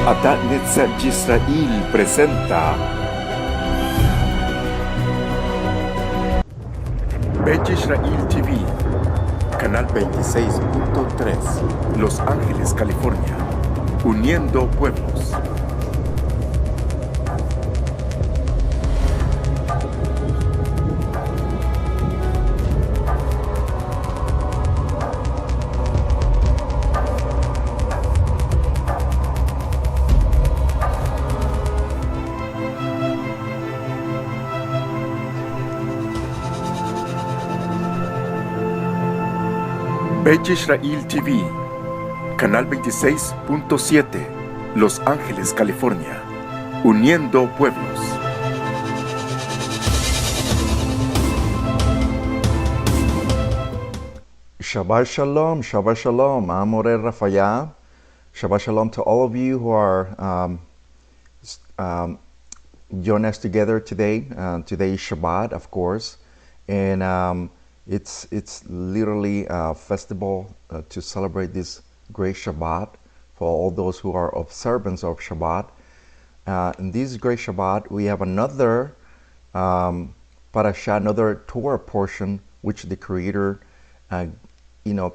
Adat Yisrael presenta Bet Israel TV, canal 26.3, Los Ángeles, California, uniendo pueblos. Bet Israel TV, canal 26.7, Los Ángeles, California, uniendo pueblos. Shabbat Shalom, I'm Moreh Rapha'Yah. Shabbat Shalom to all of you who are joining us together today. Today is Shabbat, of course, and it's literally a festival to celebrate this great Shabbat for all those who are observants of Shabbat. In this great Shabbat, we have another Parashat, another Torah portion, which the Creator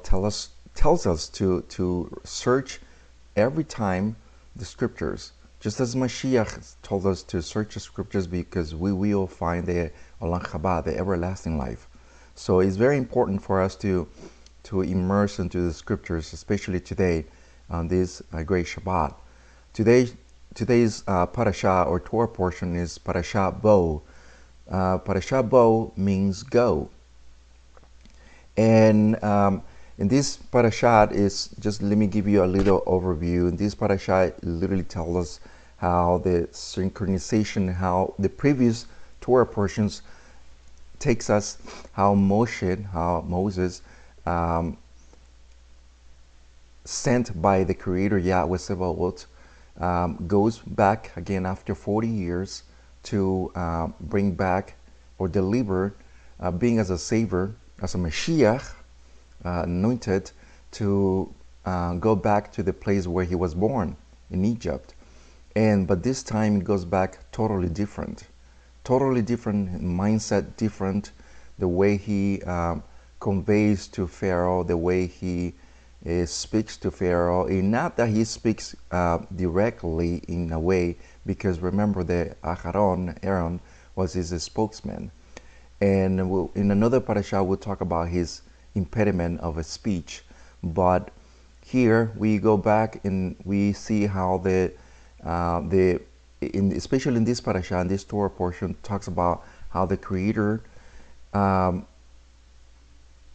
tells us to search every time the scriptures, just as Mashiach told us to search the scriptures, because we will find the Olam Haba, the everlasting life. So it's very important for us to immerse into the scriptures, especially today on this great Shabbat. Today's Parashat or Torah portion is Parashat Bo. Parashat Bo means go. And in this parashat is, just let me give you a little overview. In this parashat literally tells us how the synchronization, how the previous Torah portions takes us, how Moses sent by the Creator Yahweh Sebaot goes back again after 40 years to bring back or deliver, being as a savior, as a Mashiach, anointed to go back to the place where he was born in Egypt. But this time it goes back totally different mindset, different, the way he conveys to Pharaoh, the way he speaks to Pharaoh. And not that he speaks directly in a way, because remember that Aaron was his spokesman. And in another parasha we'll talk about his impediment of a speech. But here we go back and we see how especially in this parasha, in this Torah portion, talks about how the Creator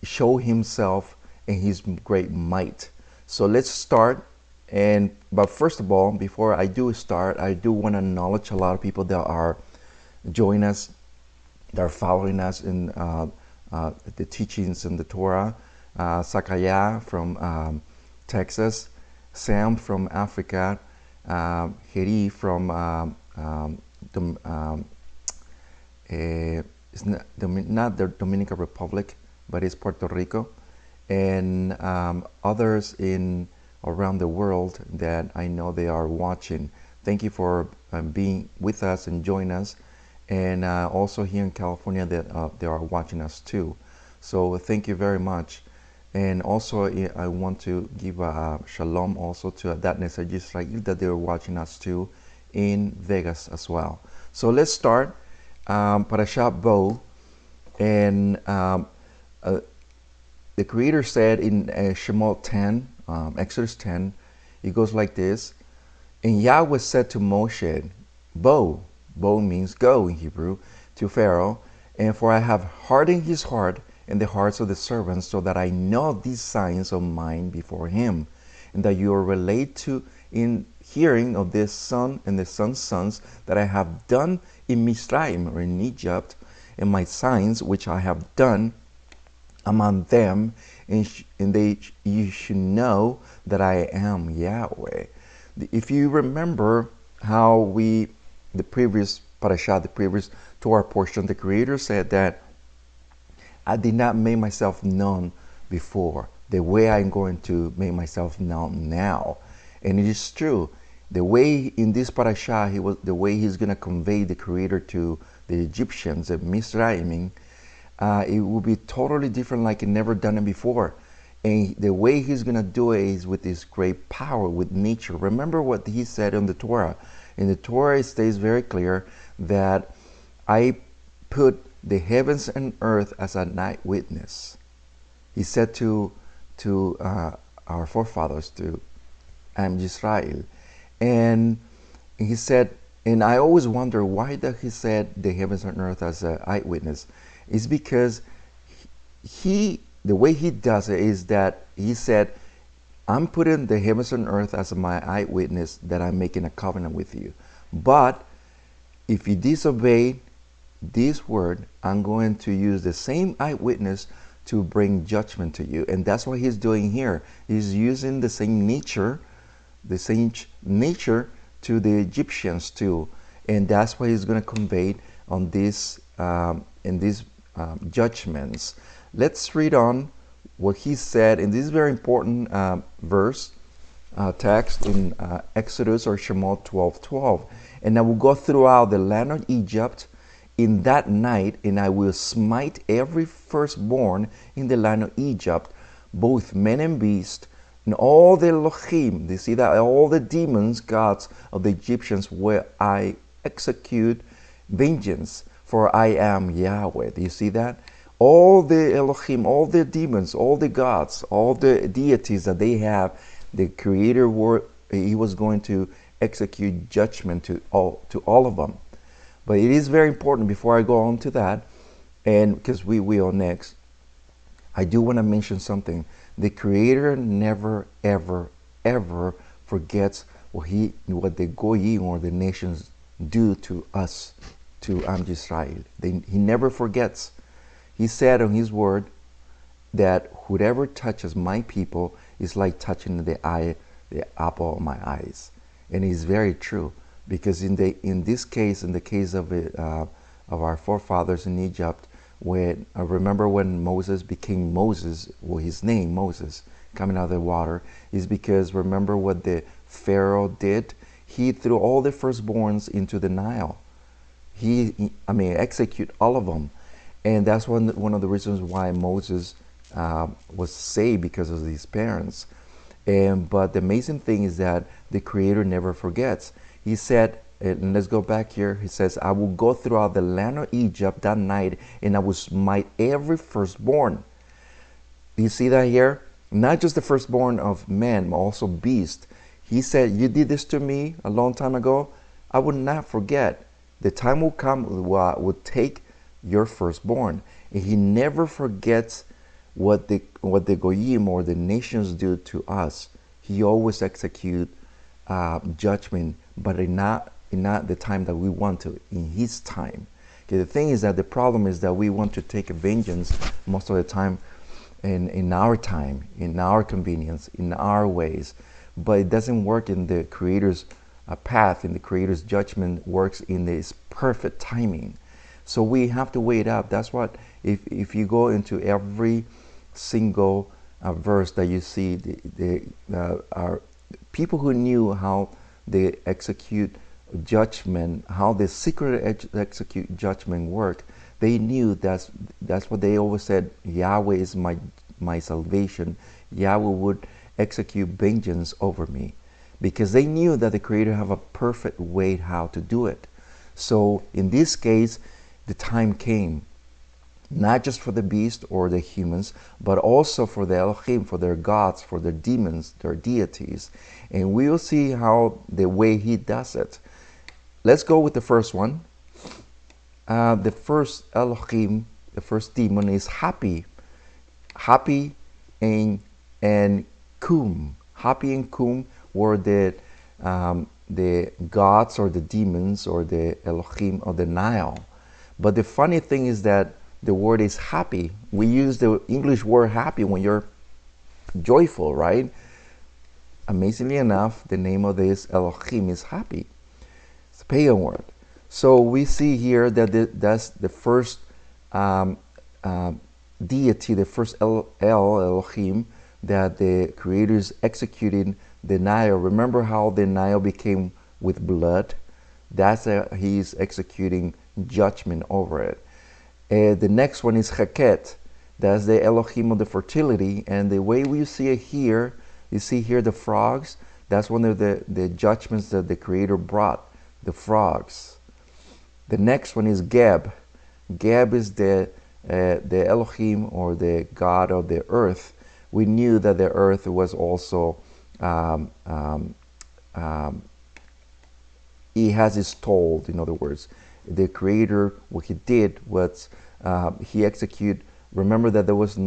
show himself in his great might. So let's start. But first of all, before I do start, I do want to acknowledge a lot of people that are joining us, that are following us in the teachings in the Torah. Sakaya from Texas, Sam from Africa, Heri from it's not the Dominican Republic, but it's Puerto Rico, and others in around the world that I know they are watching. Thank you for being with us and joining us, and also here in California that they are watching us too. So thank you very much. And also I want to give a shalom also to Adat Yisrael, that they're watching us too in Vegas as well. So let's start Parashat Bo. And the Creator said in Shemot 10, Exodus 10, it goes like this. And Yahweh said to Moshe, Bo means go in Hebrew, to Pharaoh, and for I have hardened his heart and the hearts of the servants, so that I know these signs of mine before him, and that you are related to in hearing of this son and the son's sons that I have done in Mizraim, or in Egypt, and my signs which I have done among them, and you should know that I am Yahweh. If you remember how the previous parasha, the previous Torah portion, the Creator said that I did not make myself known before the way I'm going to make myself known now. And it is true. The way in this parasha, the way he's going to convey the Creator to the Egyptians, the Mizraim, it will be totally different, like he never done it before. And the way he's going to do it is with his great power, with nature. Remember what he said in the Torah. In the Torah, it stays very clear that I put the heavens and earth as a night witness. He said to our forefathers, to Israel. And he said, and I always wonder why that he said the heavens and earth as an eyewitness. It's because the way he does it is that he said, I'm putting the heavens and earth as my eyewitness that I'm making a covenant with you. But if you disobey this word, I'm going to use the same eyewitness to bring judgment to you. And that's what he's doing here. He's using the same nature to the Egyptians too. And that's what he's going to convey on this in these judgments. Let's read on what he said in this very important text in Exodus or Shemot 12:12. And I will go throughout the land of Egypt in that night, and I will smite every firstborn in the land of Egypt, both men and beast, and all the Elohim. They see that all the demons, gods of the Egyptians, where I execute vengeance, for I am Yahweh. Do you see that? All the Elohim, all the demons, all the gods, all the deities that they have, the Creator, he was going to execute judgment to all of them. But it is very important, before I go on to that, and because we are next, I do want to mention something. The Creator never, ever, ever forgets what the Goyim or the nations do to us, to Am Yisrael. He never forgets. He said on his word that whoever touches my people is like touching the apple of my eyes. And it's very true, because in this case, in the case of our forefathers in Egypt, when I remember when Moses became Moses, well, his name Moses, coming out of the water, is because remember what the Pharaoh did? He threw all the firstborns into the Nile. Execute all of them. And that's one of the reasons why Moses was saved, because of his parents. But the amazing thing is that the Creator never forgets. He said, and let's go back here. He says, I will go throughout the land of Egypt that night, and I will smite every firstborn. Do you see that here? Not just the firstborn of men, but also beast. He said, you did this to me a long time ago. I will not forget. The time will come where I will take your firstborn. And he never forgets what the Goyim or the nations do to us. He always executes judgment, but not the time that we want to, in his time. Okay, the thing is that the problem is that we want to take a vengeance most of the time in our time, in our convenience, in our ways. But it doesn't work in the Creator's path, in the Creator's judgment works in this perfect timing. So we have to wait up. That's what, if you go into every single verse that you see, our people who knew how they execute judgment, how the secret execute judgment work, they knew that's what they always said. Yahweh is my salvation. Yahweh would execute vengeance over me, because they knew that the Creator have a perfect way how to do it. So in this case, the time came, not just for the beast or the humans, but also for the Elohim, for their gods, for their demons, their deities. And we will see how the way he does it. Let's go with the first one. The first Elohim, the first demon, is happy. Happy and Kum. Happy and Kum were the gods or the demons or the Elohim of the Nile. But the funny thing is that the word is happy. We use the English word happy when you're joyful, right? Amazingly enough, the name of this Elohim is happy. It's a pagan word. So we see here that that's the first deity, the first Elohim that the Creator is executing the Nile. Remember how the Nile became with blood? He's executing judgment over it. The next one is Heket. That's the Elohim of the fertility. And the way we see it here, you see here the frogs. That's one of the judgments that the Creator brought, the frogs. The next one is Geb. Geb is the Elohim, or the God of the earth. We knew that the earth was also, he has his toll. In other words, the Creator, what he did was he executed. Remember that there was the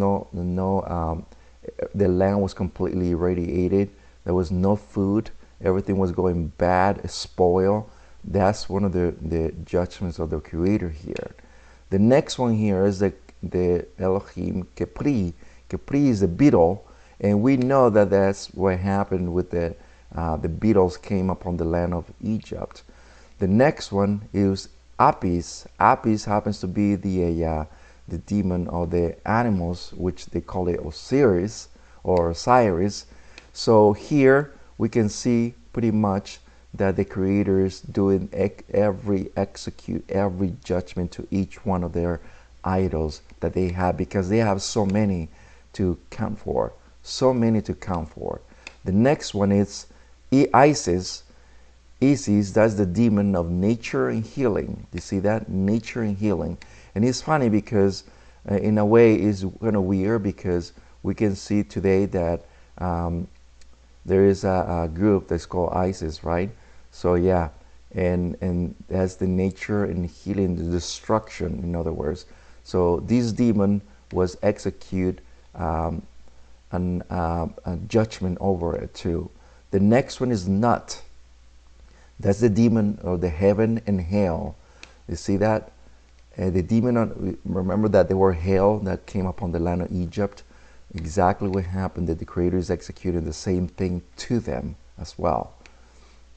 land was completely irradiated. There was no food. Everything was going bad, spoil. That's one of the judgments of the Creator here. The next one here is the Elohim Kepri. Kepri is a beetle, and we know that that's what happened with the beetles came upon the land of Egypt. The next one is Apis. Apis happens to be the demon of the animals, which they call it Osiris or Osiris. So here we can see pretty much that the Creator is doing execute every judgment to each one of their idols that they have, because they have so many to count for. So many to count for. The next one is Isis. Isis, that's the demon of nature and healing. You see that? Nature and healing. And it's funny because in a way it's kind of weird, because we can see today that there is a group that's called ISIS, right? So yeah, and that's the nature and healing, the destruction, in other words. So this demon was execute a judgment over it too. The next one is Nut. That's the demon of the heaven and hell. You see that? The demon, remember that there were hail that came upon the land of Egypt. Exactly what happened, that the Creator is executing the same thing to them as well.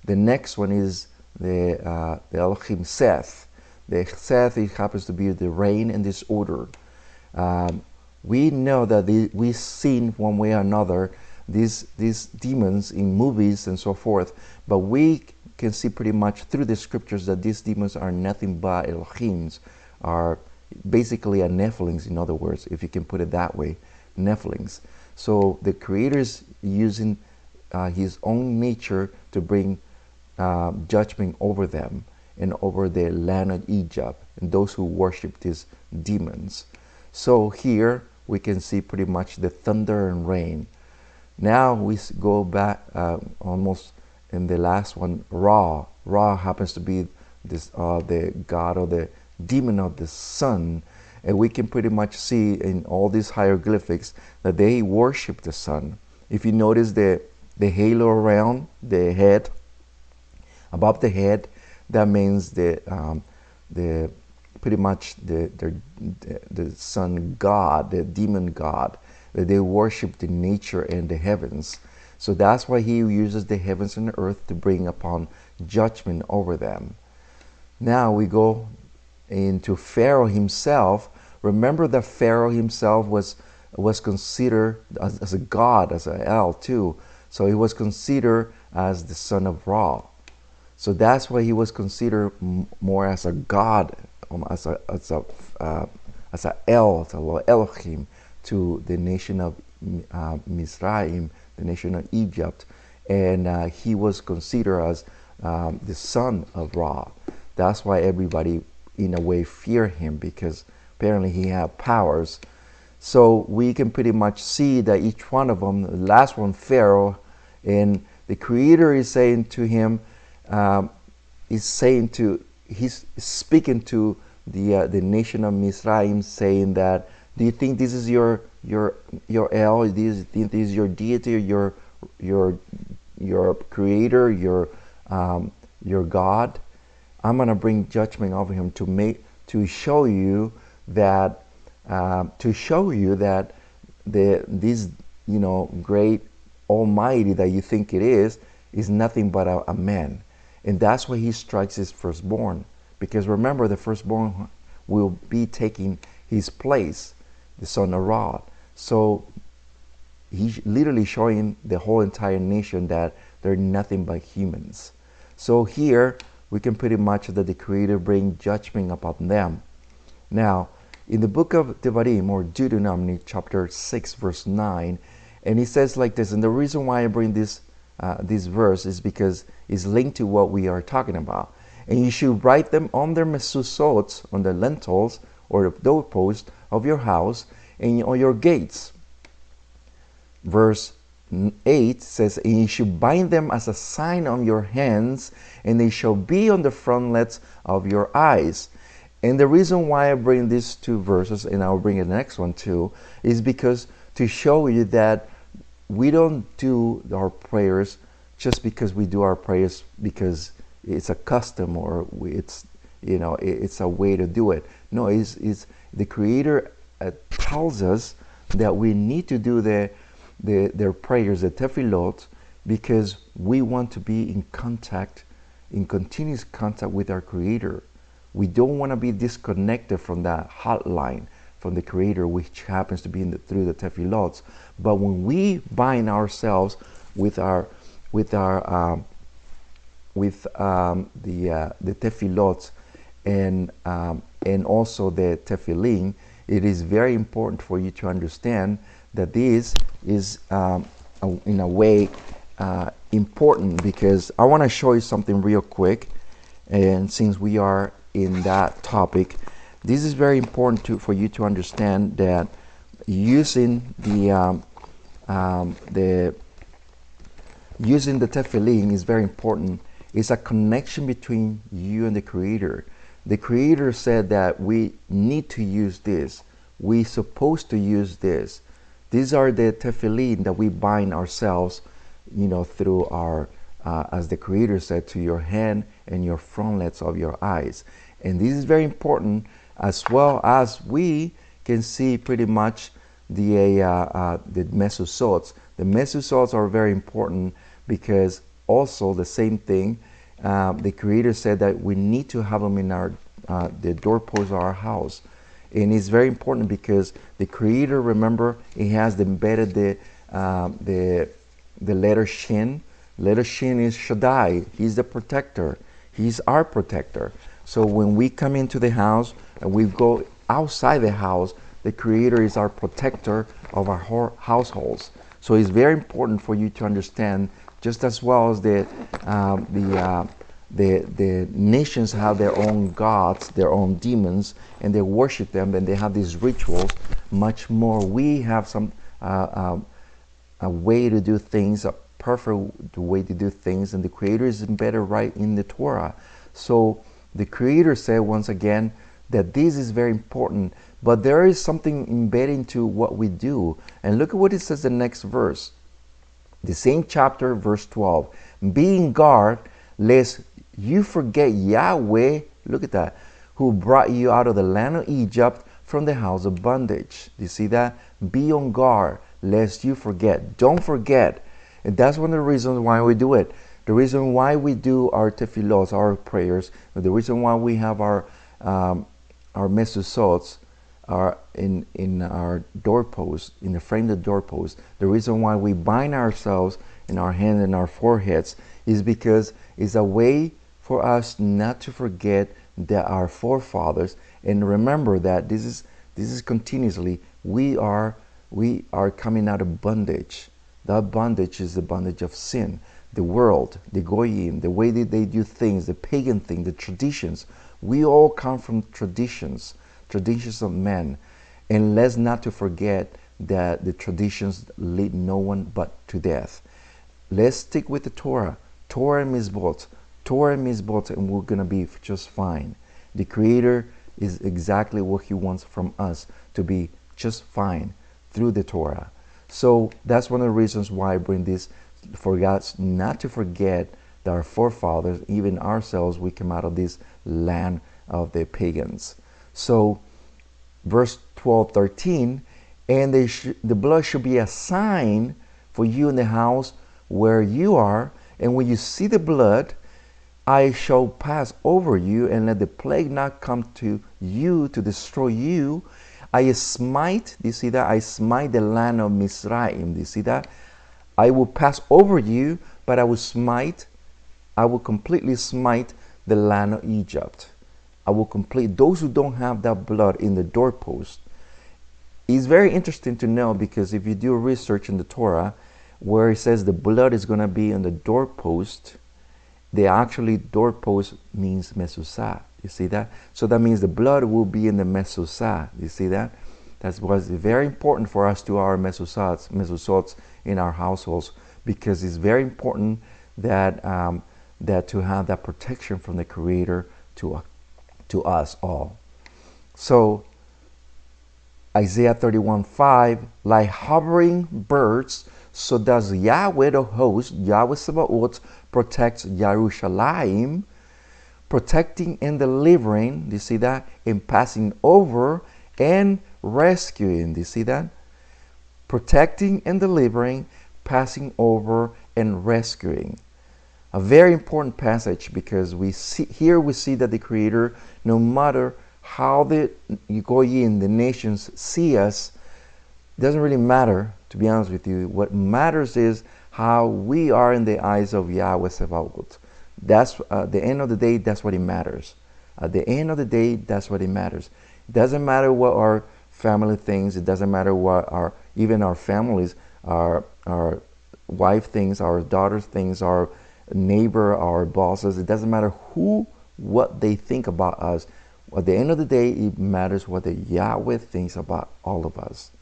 The next one is the Elohim Seth. The Seth, it happens to be the rain and disorder. We know that we've seen one way or another these demons in movies and so forth, but we can see pretty much through the scriptures that these demons are nothing but Elohims, are basically a Nephilims, in other words, if you can put it that way, Nephilims. So the Creator is using his own nature to bring judgment over them and over the land of Egypt and those who worship these demons. So here we can see pretty much the thunder and rain. Now we go back almost in the last one, Ra. Ra happens to be this the god or the demon of the sun, and we can pretty much see in all these hieroglyphics that they worship the sun. If you notice the halo around the head, above the head, that means the pretty much the sun god, the demon god, that they worship the nature and the heavens. So that's why he uses the heavens and the earth to bring upon judgment over them. Now we go into Pharaoh himself. Remember that Pharaoh himself was considered as a god, as an El too. So he was considered as the son of Ra. So that's why he was considered more as a god, as a El, as a Elohim to the nation of Mizraim, the nation of Egypt, and he was considered as the son of Ra. That's why everybody, in a way, fear him, because apparently he had powers. So we can pretty much see that each one of them, the last one, Pharaoh, and the Creator is saying to him, he's speaking to the nation of Mizraim, saying that, do you think this is your El? Do you think this is your deity, your Creator, your God? I'm gonna bring judgment over him to show you that this great Almighty that you think it is nothing but a man. And that's why he strikes his firstborn, because remember, the firstborn will be taking his place, the son of Ra. So he's literally showing the whole entire nation that they're nothing but humans. So here we can pretty much that the Creator bring judgment upon them. Now, in the book of Devarim or Deuteronomy chapter 6 verse 9, and he says like this, and the reason why I bring this verse is because it's linked to what we are talking about. And you should write them on their mezuzot, on the lintels or the doorpost of your house and on your gates. Verse 8 says, and you should bind them as a sign on your hands, and they shall be on the frontlets of your eyes. And the reason why I bring these two verses, and I'll bring the next one too, is because to show you that we don't do our prayers just because we do our prayers because it's a custom or it's a way to do it. No, it's the Creator tells us that we need to do their prayers, the tefillot, because we want to be in contact, in continuous contact with our Creator. We don't want to be disconnected from that hotline from the Creator, which happens to be through the tefillot. But when we bind ourselves with the tefillot and also the tefillin, it is very important for you to understand that this is in a way important, because I want to show you something real quick. And since we are in that topic, this is very important for you to understand that using the tefillin is very important. It's a connection between you and the Creator. The Creator said that we need to use this. We're supposed to use this. These are the tefillin that we bind ourselves, through our, as the Creator said, to your hand and your frontlets of your eyes. And this is very important, as well as we can see pretty much the mezuzot. The mezuzot are very important because also the same thing, the Creator said that we need to have them in our the doorposts of our house. And it's very important because the Creator, remember, He has embedded the letter Shin. Letter Shin is Shaddai. He's the protector. He's our protector. So when we come into the house and we go outside the house, the Creator is our protector of our households. So it's very important for you to understand, just as well as the nations have their own gods, their own demons, and they worship them, and they have these rituals. Much more, we have some a way to do things, a perfect way to do things, and the Creator is embedded right in the Torah. So the Creator said once again that this is very important, but there is something embedded into what we do. And look at what it says in the next verse. The same chapter, verse 12. Be in guard, lest you forget Yahweh, look at that, who brought you out of the land of Egypt from the house of bondage. Do you see that? Be on guard, lest you forget. Don't forget. And that's one of the reasons why we do it. The reason why we do our tefillot, our prayers, the reason why we have our mezuzot in our doorposts, in the frame of the doorpost, the reason why we bind ourselves in our hands and our foreheads is because it's a way for us not to forget that our forefathers, and remember that this is continuously, we are coming out of bondage. That bondage is the bondage of sin, the world, the goyim, the way that they do things, the pagan thing, the traditions. We all come from traditions of men. And let's not to forget that the traditions lead no one but to death. Let's stick with the Torah. Torah and Mizbot, and we're going to be just fine. The Creator is exactly what He wants from us, to be just fine through the Torah. So that's one of the reasons why I bring this, for us not to forget that our forefathers, even ourselves, we came out of this land of the pagans. So verse 12, 13, and the blood should be a sign for you in the house where you are, and when you see the blood, I shall pass over you, and let the plague not come to you to destroy you. I smite, do you see that? I smite the land of Mizraim. Do you see that? I will pass over you, but I will completely smite the land of Egypt. I will complete those who don't have that blood in the doorpost. It's very interesting to know, because if you do research in the Torah, where it says the blood is going to be on the doorpost, the actually doorpost means mezuzah. You see that? So that means the blood will be in the mezuzah. You see that? That's why it's very important for us to our mezuzot in our households, because it's very important that that to have that protection from the Creator to us all. So Isaiah 31:5, like hovering birds, so does Yahweh the host, Yahweh Sabaoth, protects Yerushalayim, protecting and delivering, do you see that? And passing over and rescuing, do you see that? Protecting and delivering, passing over and rescuing. A very important passage, because we see that the Creator, no matter how the Goyim, the nations, see us, doesn't really matter, to be honest with you. What matters is how we are in the eyes of Yahweh Sevaot. That's at the end of the day, that's what it matters. At the end of the day, that's what it matters. It doesn't matter what our family thinks. It doesn't matter what even our families, our wife thinks, our daughter thinks, our neighbor, our bosses. It doesn't matter what they think about us. At the end of the day, it matters what the Yahweh thinks about all of us,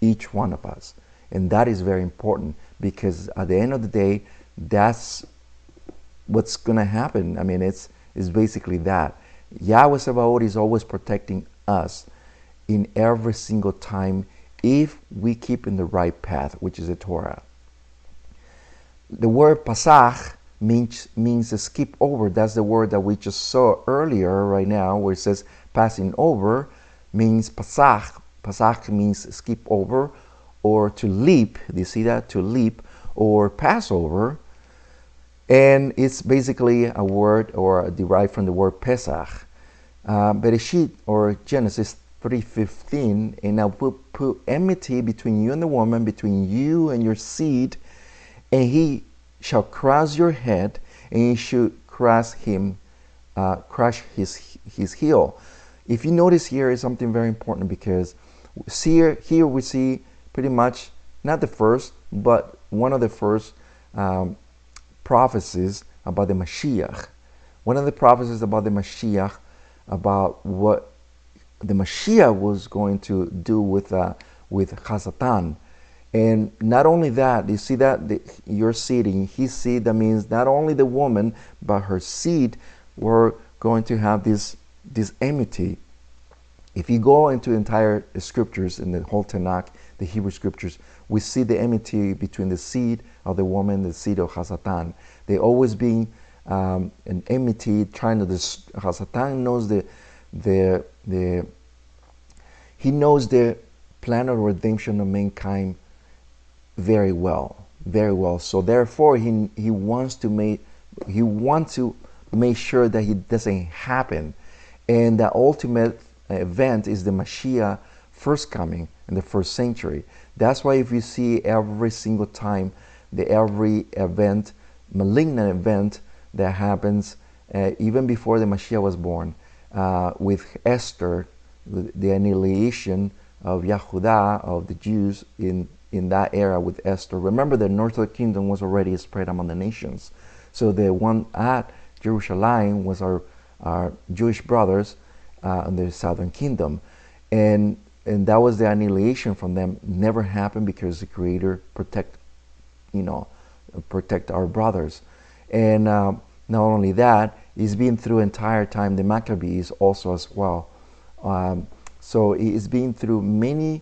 each one of us. And that is very important, because at the end of the day, that's what's going to happen. I mean, it's basically that. Yahweh Sabaoth is always protecting us in every single time if we keep in the right path, which is the Torah. The word pasach means to skip over. That's the word that we just saw earlier right now, where it says passing over means pasach. Pasach means skip over or to leap. Do you see that? To leap or pass over. And it's basically a word or derived from the word Pesach. Bereshit or Genesis 3:15, and I will put enmity between you and the woman, between you and your seed, and he shall crush your head, and you should crush his heel. If you notice here is something very important, because here we see pretty much not the first, but one of the first prophecies about the Mashiach. One of the prophecies about the Mashiach, about what the Mashiach was going to do with Chazatan. And not only that, you see that your seed and his seed, that means not only the woman, but her seed were going to have this enmity. If you go into the entire scriptures in the whole Tanakh, the Hebrew scriptures, we see the enmity between the seed of the woman and the seed of Chazatan. They always being an enmity, trying to Chazatan knows he knows the plan of redemption of mankind very well. So therefore, he wants to make sure that it doesn't happen. And the ultimate event is the Mashiach first coming in the first century. That's why if you see every single time, every event, malignant event that happens, even before the Mashiach was born, with Esther, the annihilation of Yehudah, of the Jews in that era with Esther. Remember, the northern kingdom was already spread among the nations. So the one at Jerusalem was our Jewish brothers in the southern kingdom. And that was the annihilation from them. Never happened, because the Creator protect our brothers. And not only that, he's been through entire time the Maccabees also as well. So he's been through many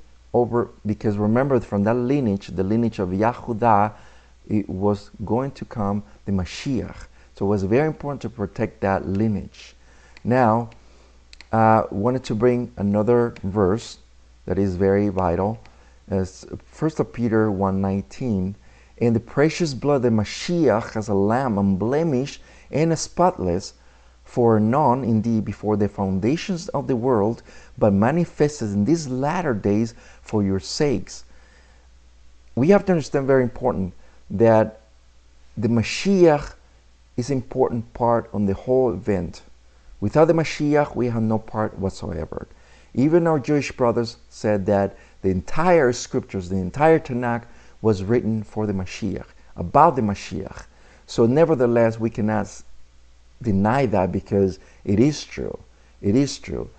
because remember, from that lineage, the lineage of Yehudah, it was going to come the Mashiach. So it was very important to protect that lineage. Now, wanted to bring another verse that is very vital. As 1 Peter 1:19, and the precious blood of Mashiach as a lamb unblemished and spotless for none indeed before the foundations of the world, but manifested in these latter days for your sakes. We have to understand, very important, that the Mashiach is an important part on the whole event. Without the Mashiach, we have no part whatsoever. Even our Jewish brothers said that the entire scriptures, the entire Tanakh, was written for the Mashiach, about the Mashiach. So nevertheless, we cannot deny that, because it is true. It is true.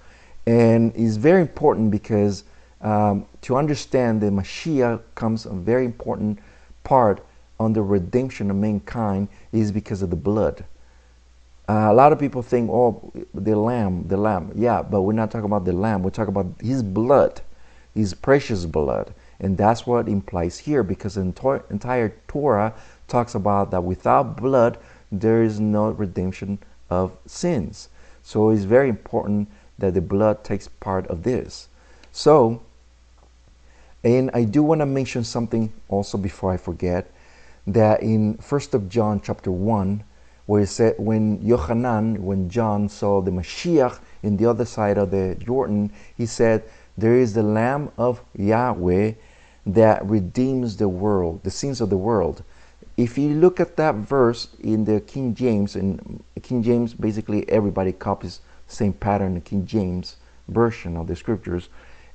And it's very important because to understand the Mashiach comes a very important part on the redemption of mankind is because of the blood. A lot of people think, oh, the lamb. Yeah, but we're not talking about the lamb. We're talking about his blood, his precious blood. And that's what implies here, because the entire Torah talks about that without blood, there is no redemption of sins. So it's very important that the blood takes part of this. So, and I do want to mention something also before I forget, that in 1st of John chapter 1, where it said when John saw the Mashiach in the other side of the Jordan, he said, there is the Lamb of Yahweh that redeems the world, the sins of the world. If you look at that verse in the King James, and King James, basically everybody copies the same pattern, the King James version of the scriptures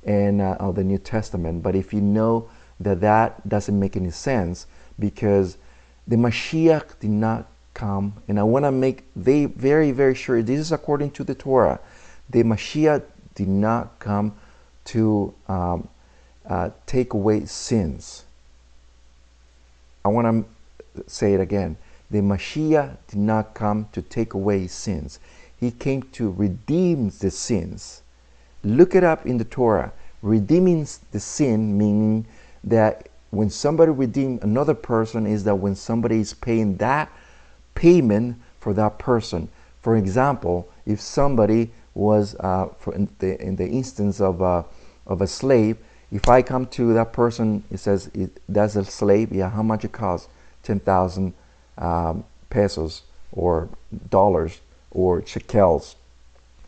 and of the New Testament. But if you know that that doesn't make any sense, because the Mashiach did not come, and I want to make very, very sure this is according to the Torah. The Mashiach did not come to take away sins. I want to say it again. The Mashiach did not come to take away sins. He came to redeem the sins. Look it up in the Torah. Redeeming the sin, meaning that when somebody redeems another person, is that when somebody is paying that payment for that person. For example, if somebody was, in the instance of a slave, if I come to that person, it says, that's a slave, yeah, how much it costs? 10,000 pesos or dollars or shekels.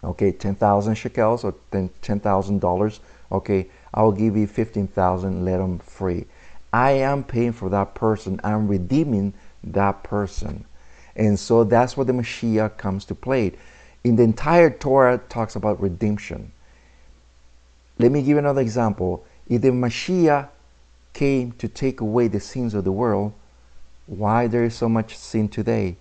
Okay, 10,000 shekels or $10,000. Okay, I'll give you 15,000, let them free. I am paying for that person. I'm redeeming that person. And so that's what the Mashiach comes to play. In the entire Torah, it talks about redemption. Let me give you another example. If the Mashiach came to take away the sins of the world, why there is so much sin today?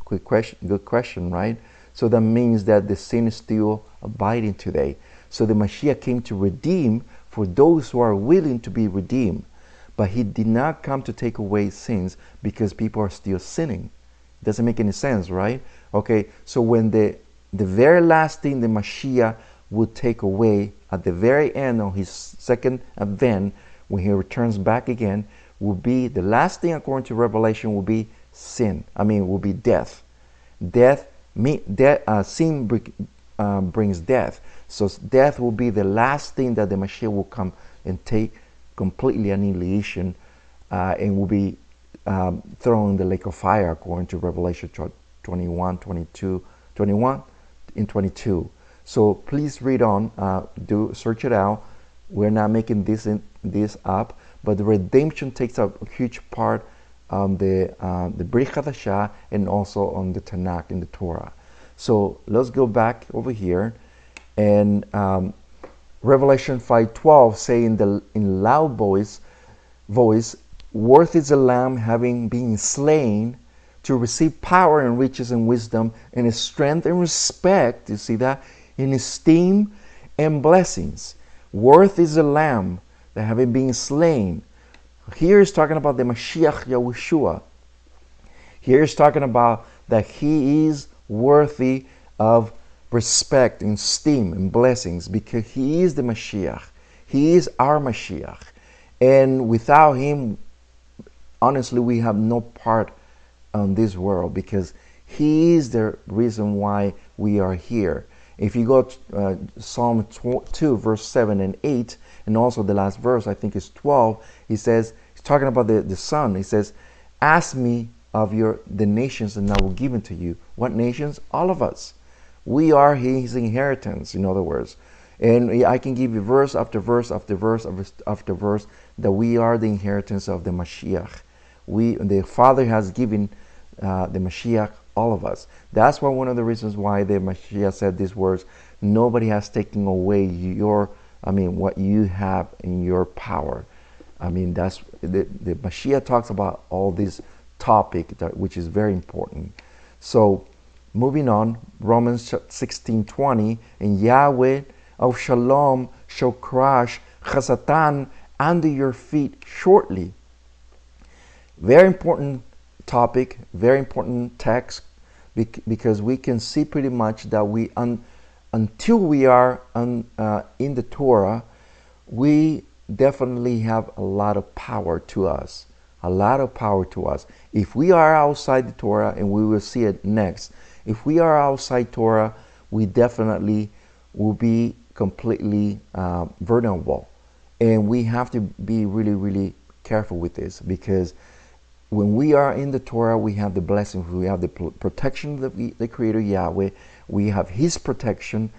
Good question, right? So that means that the sin is still abiding today. So the Mashiach came to redeem for those who are willing to be redeemed. But he did not come to take away sins because people are still sinning. Doesn't make any sense, right? Okay, so when the very last thing the Mashiach would take away at the very end of his second advent, when he returns back again, will be the last thing according to Revelation will be sin. Will be death. Sin brings death. So death will be the last thing that the Mashiach will come and take completely annihilation, and will be thrown in the lake of fire according to Revelation 21 and 22. So please read on, do search it out. We're not making this up, but the redemption takes a huge part on the Brit Hadashah and also on the Tanakh in the Torah. So let's go back over here, and Revelation 5:12 say in loud voice, worth is the Lamb having been slain to receive power and riches and wisdom and strength and respect. You see that? In esteem and blessings. Worth is the Lamb that having been slain. Here is talking about the Mashiach Yahushua. Here is talking about that he is worthy of respect and esteem and blessings because he is the Mashiach. He is our Mashiach. And without him, honestly, we have no part on this world because he is the reason why we are here. If you go to Psalm 2, verse 7 and 8, and also the last verse, I think is 12, he says, he's talking about the Son. He says, ask me of the nations that I will give unto you. What nations? All of us. We are his inheritance, in other words. And I can give you verse after verse after verse after verse that we are the inheritance of the Mashiach. The Father has given the Mashiach all of us. That's why one of the reasons why the Mashiach said these words: nobody has taken away what you have in your power. That's the Mashiach talks about all this topic, which is very important. So, moving on, Romans 16:20, and Yahweh of Shalom shall crush Satan under your feet shortly. Very important topic, very important text, because we can see pretty much that until we are in the Torah, we definitely have a lot of power to us. A lot of power to us. If we are outside the Torah, and we will see it next, if we are outside Torah, we definitely will be completely vulnerable. And we have to be really, really careful with this, because when we are in the Torah, we have the blessings, we have the protection of the Creator Yahweh, we have His protection,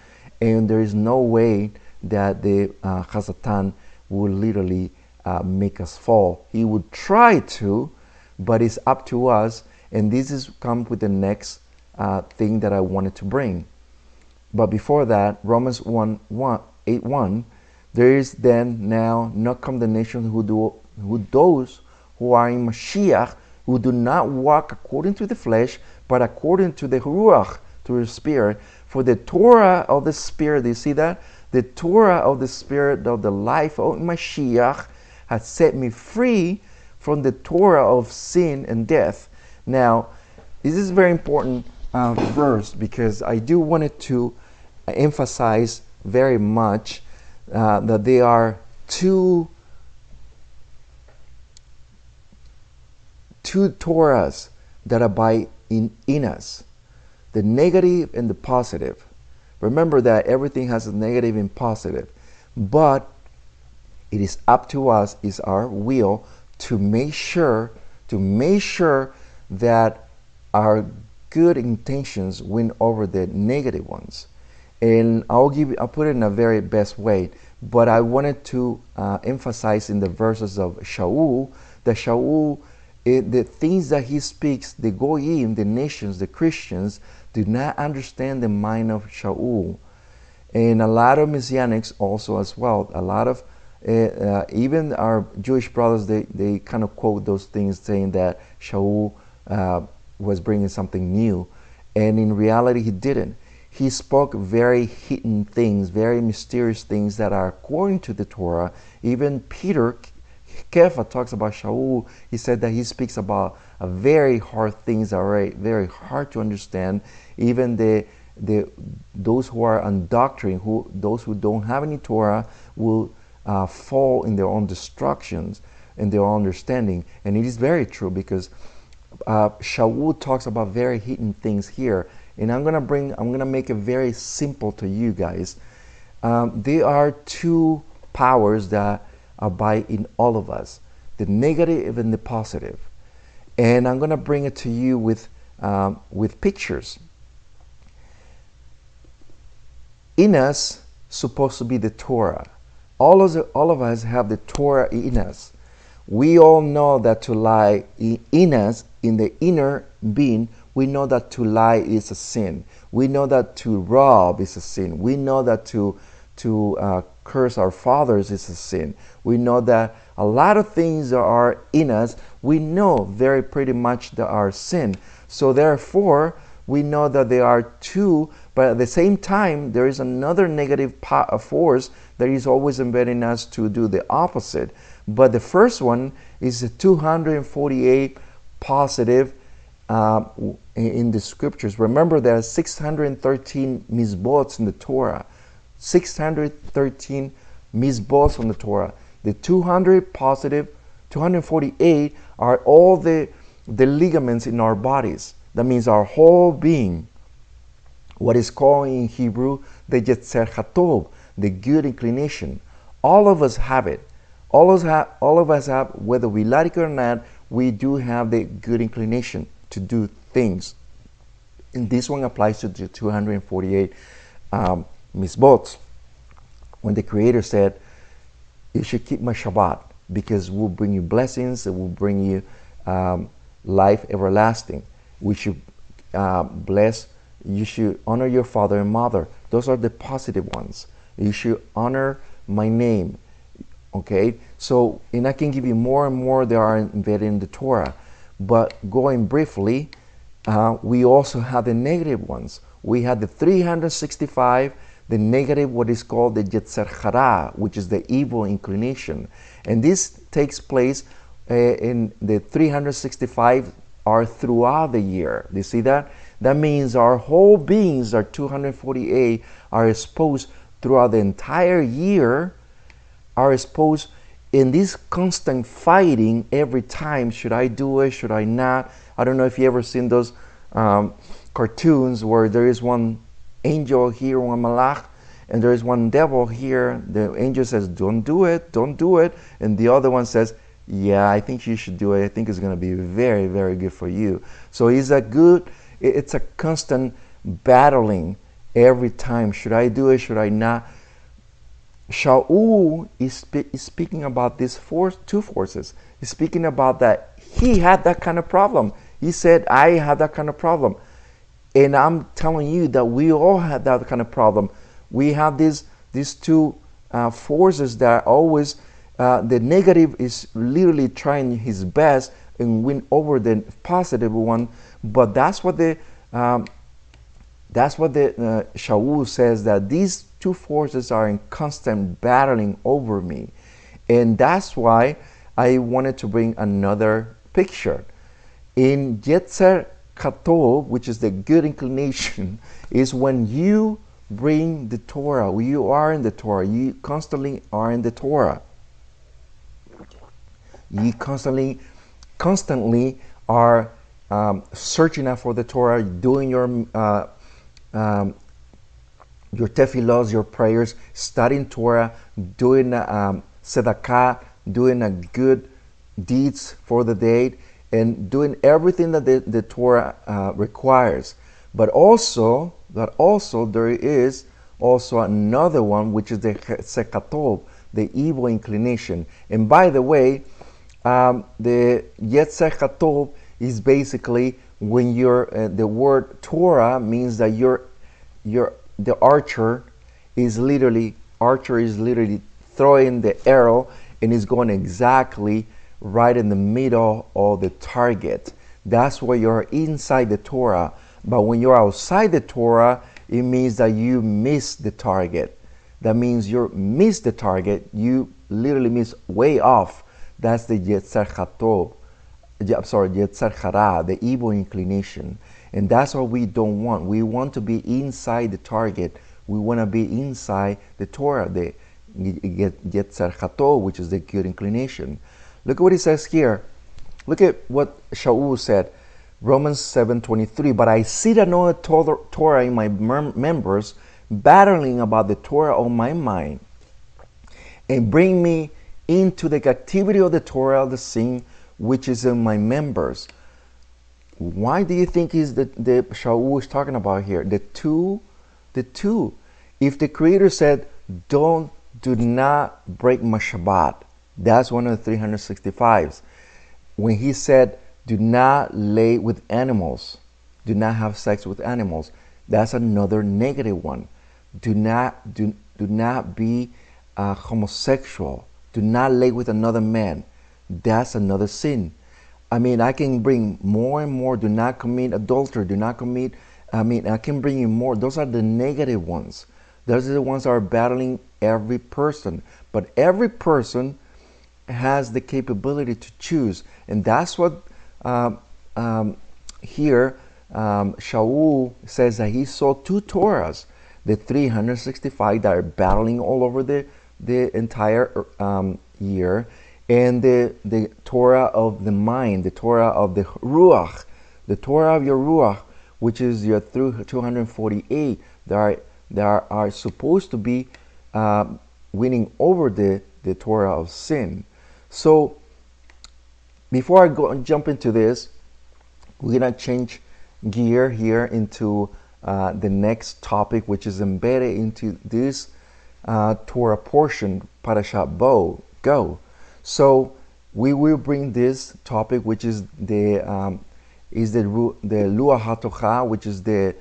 and there is no way that the Satan will literally make us fall. He would try to, but it's up to us. And this is come with the next thing that I wanted to bring. But before that, Romans 8:1, there is then now no condemnation who those who are in Mashiach, who do not walk according to the flesh, but according to the Ruach, to the Spirit. For the Torah of the Spirit, do you see that? The Torah of the Spirit of the life of Mashiach has set me free from the Torah of sin and death. Now, this is a very important verse, because I do wanted to emphasize very much that there are two Torahs that abide in us, the negative and the positive. Remember that everything has a negative and positive, but it is up to us, is our will, to make sure that our good intentions win over the negative ones. And I'll put it in a very best way, but I wanted to emphasize in the verses of Shaul, that Shaul, the things that he speaks, the Goyim, the nations, the Christians, do not understand the mind of Shaul. And a lot of Messianics also as well. A lot of, even our Jewish brothers, they kind of quote those things, saying that Shaul was bringing something new. And in reality, he didn't. He spoke very hidden things, very mysterious things that are according to the Torah. Even Peter, Kepha, talks about Shaul. He said that he speaks about very hard things that are very hard to understand. Even those who are on doctrine, those who don't have any Torah, will fall in their own destructions and their own understanding. And it is very true, because Shaul talks about very hidden things here. And I'm gonna make it very simple to you guys. There are two powers that abide in all of us, the negative and the positive. And I'm gonna bring it to you with pictures. In us, supposed to be the Torah. All of us have the Torah in us. We all know that to lie in us, in the inner being, we know that to lie is a sin. We know that to rob is a sin. We know that to curse our fathers is a sin. We know that a lot of things that are in us, we know very pretty much that are sin. So therefore, we know that there are two, but at the same time, there is another negative force that is always embedding us to do the opposite. But the first one is the 248 positive in the scriptures. Remember, there are 613 mizbots in the Torah. 613 mizbots on the Torah. The 200 positive, 248 are all the ligaments in our bodies. That means our whole being. What is called in Hebrew the Yetzer Hatov, the good inclination. All of us have it. All of us have, whether we like it or not, we do have the good inclination to do things. And this one applies to the 248 mitzvot, when the Creator said, you should keep my Shabbat, because it will bring you blessings, it will bring you life everlasting. We should you should honor your father and mother. Those are the positive ones. You should honor my name. Okay, so, and I can give you more and more that are embedded in the Torah. But going briefly, we also have the negative ones. We have the 365, the negative, what is called the Yetzer Hara, which is the evil inclination. And this takes place in the 365 are throughout the year. Do you see that? That means our whole beings, our 248, are exposed throughout the entire year, are exposed in this constant fighting every time. Should I do it? Should I not? I don't know if you ever seen those cartoons where there is one angel here, one malach, and there is one devil here. The angel says, don't do it, don't do it. And the other one says, yeah, I think you should do it. I think it's going to be very, very good for you. So it's a constant battling every time. Should I do it? Should I not? Shaul is speaking about these two forces. He's speaking about that he had that kind of problem. He said, I had that kind of problem. And I'm telling you that we all had that kind of problem. We have these two forces that are always, the negative is literally trying his best and win over the positive one. But that's what the Shaul says, that these two forces are in constant battling over me. And that's why I wanted to bring another picture. In Yetzer Katov, which is the good inclination, is when you bring the Torah, when you are in the Torah, you constantly are in the Torah. You constantly are searching out for the Torah, doing your tefillahs, your prayers, studying Torah, doing tzedakah, doing good deeds for the day, and doing everything that the Torah requires. But also there is also another one, which is the sekatov, the evil inclination. And by the way, the Yetzer Katov is basically when you're the word Torah means that the archer is literally throwing the arrow and is going exactly right in the middle of the target. That's why you're inside the Torah. But when you're outside the Torah, it means that you miss the target. That means you miss the target. You literally miss way off. That's the Yetzer Hara, the evil inclination. And that's what we don't want. We want to be inside the target. We want to be inside the Torah, the Yetzer Hara, which is the good inclination. Look at what he says here. Look at what Shaul said. Romans 7:23. But I see that no Torah in my members, battling about the Torah on my mind, and bring me into the captivity of the Torah of the sin which is in my members. Why do you think is the Shaul is talking about here? The two. If the Creator said, do not break my Shabbat, that's one of the 365s. When he said, do not lay with animals, do not have sex with animals, that's another negative one. Do not be homosexual. Do not lay with another man. That's another sin. I mean, I can bring more and more. Do not commit adultery. Do not commit. I can bring you more. Those are the negative ones. Those are the ones that are battling every person. But every person has the capability to choose. And that's what here Shaul says, that he saw two Torahs, the 365 that are battling all over the entire year, and the Torah of the mind, the Torah of the Ruach, the Torah of your Ruach, which is your 248 that are supposed to be winning over the Torah of sin. So before I go and jump into this, we're gonna change gear here into the next topic, which is embedded into this Torah portion, Parashat Go. So we will bring this topic, which is the Luah HaTorah, which is the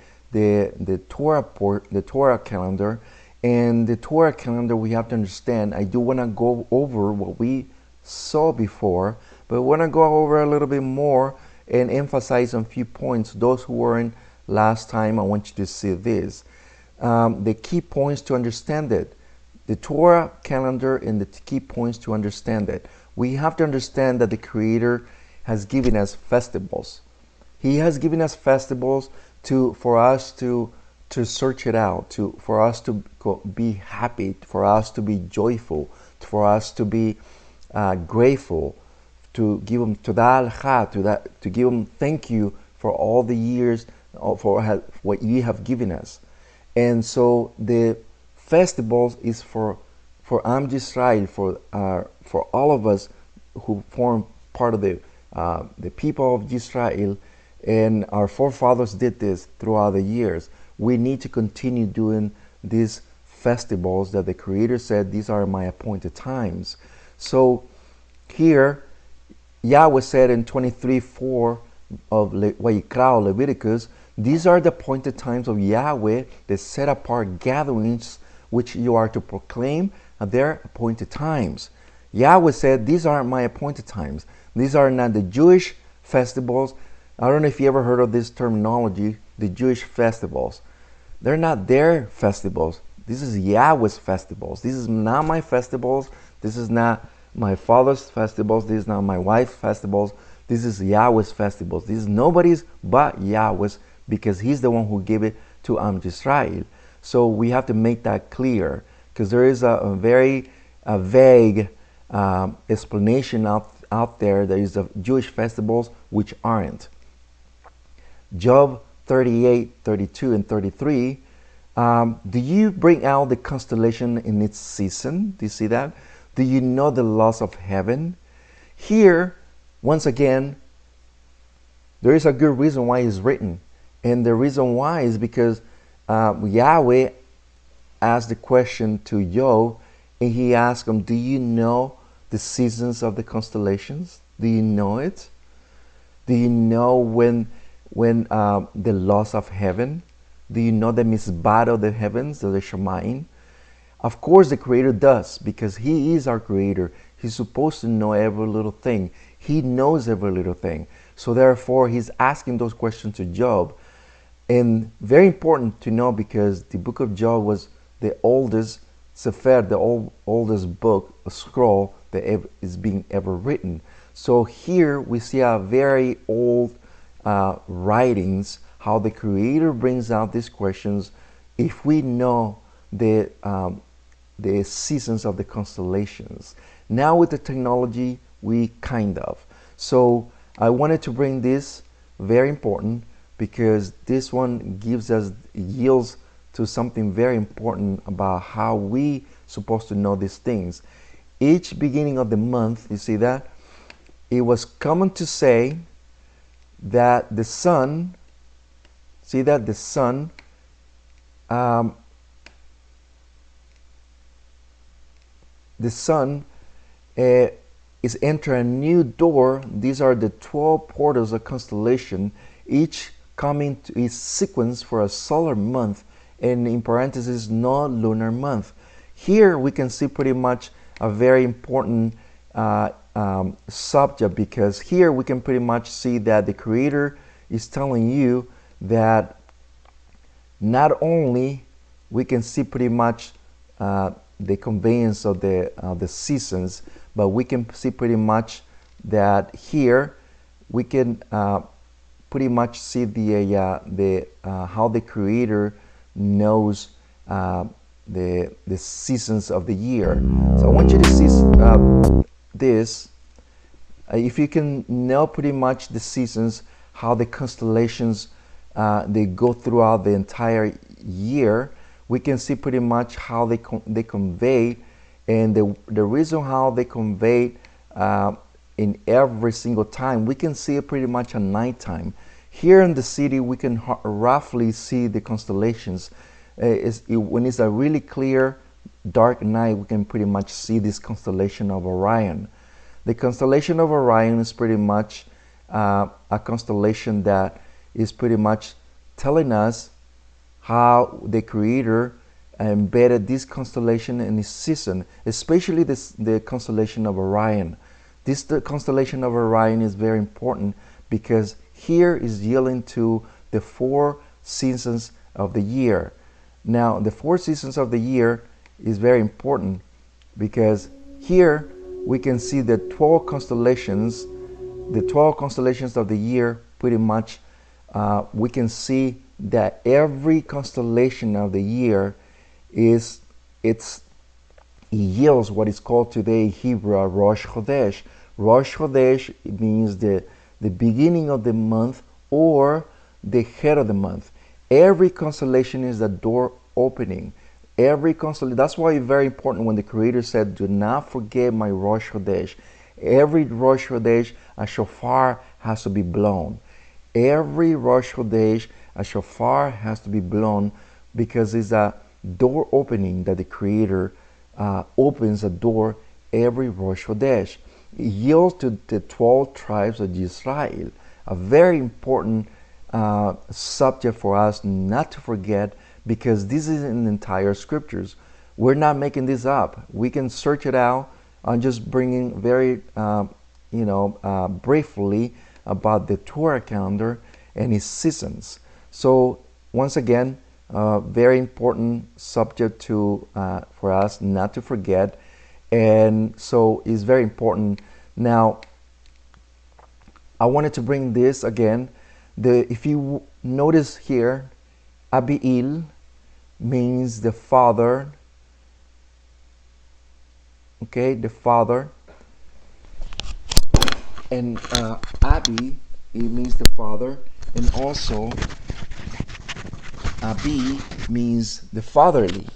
Torah calendar. And the Torah calendar, we have to understand. I do want to go over what we saw before, but I want to go over a little bit more and emphasize on a few points. Those who weren't last time, I want you to see this. The key points to understand it. The Torah calendar and the key points to understand it. We have to understand that the Creator has given us festivals. He has given us festivals for us to search it out, for us to be happy, for us to be joyful, for us to be grateful, to give Him to give Him thank you for all the years, for what He have given us. And so the festivals is for Am Yisrael, for all of us who form part of the people of Israel, and our forefathers did this throughout the years. We need to continue doing these festivals that the Creator said, these are my appointed times. So here, Yahweh said in 23:4 of Vayikra, Leviticus, these are the appointed times of Yahweh, the set apart gatherings which you are to proclaim at their appointed times. Yahweh said, these aren't my appointed times. These are not the Jewish festivals. I don't know if you ever heard of this terminology, the Jewish festivals. They're not their festivals. This is Yahweh's festivals. This is not my festivals. This is not my father's festivals. This is not my wife's festivals. This is Yahweh's festivals. This is nobody's but Yahweh's, because He's the one who gave it to Am Yisrael. So we have to make that clear, because there is a very vague explanation out there. There is the Jewish festivals which aren't. Job 38, 32, and 33. Do you bring out the constellation in its season? Do you see that? Do you know the laws of heaven? Here, once again, there is a good reason why it's written. And the reason why is because Yahweh asked the question to Job, and He asked him, do you know the seasons of the constellations? Do you know it? Do you know when the laws of heaven? Do you know the misbah of the heavens, the Shemaim? Of course the Creator does, because He is our Creator. He's supposed to know every little thing. He knows every little thing. So therefore He's asking those questions to Job. And very important to know, because the book of Job was the oldest Sefer, the oldest book, a scroll that is being ever written. So here we see a very old writings, how the Creator brings out these questions. If we know the seasons of the constellations, now with the technology, we kind of. So I wanted to bring this, very important, because this one yields to something very important about how we supposed to know these things. Each beginning of the month, you see that, it was common to say that the sun, see that the sun is entering a new door. These are the 12 portals of constellation, each coming to its sequence for a solar month, and in parentheses, no lunar month. Here we can see pretty much a very important subject, because here we can pretty much see that the Creator is telling you that not only we can see pretty much the conveyance of the seasons, but we can see pretty much that here we can pretty much see how the Creator knows the seasons of the year. So I want you to see this. If you can know pretty much the seasons, how the constellations they go throughout the entire year, we can see pretty much how they convey, and the reason how they convey in every single time. We can see it pretty much at nighttime. Here in the city, we can roughly see the constellations. When it's a really clear, dark night, we can pretty much see this constellation of Orion. The constellation of Orion is pretty much a constellation that is pretty much telling us how the Creator embedded this constellation in his season, especially the constellation of Orion. The constellation of Orion is very important because here is dealing to the 4 seasons of the year. Now, the 4 seasons of the year is very important because here we can see the 12 constellations. The 12 constellations of the year, pretty much, we can see that every constellation of the year it yields what is called today in Hebrew Rosh Chodesh. Rosh Chodesh means the beginning of the month or the head of the month. Every constellation is a door opening. That's why it's very important when the Creator said, do not forget my Rosh Chodesh. Every Rosh Chodesh, a shofar has to be blown. Every Rosh Chodesh, a shofar has to be blown because it's a door opening that the Creator opens a door every Rosh Chodesh. It yields to the 12 tribes of Israel. A very important subject for us not to forget, because this is in the entire scriptures. We're not making this up. We can search it out. I'm just bringing very, briefly about the Torah calendar and its seasons. So once again, very important subject for us not to forget, and so it's very important. Now, I wanted to bring this again. If you notice here, Abi'il means the father. Okay, the father. And Abi, it means the father, and also Abi means the fatherly.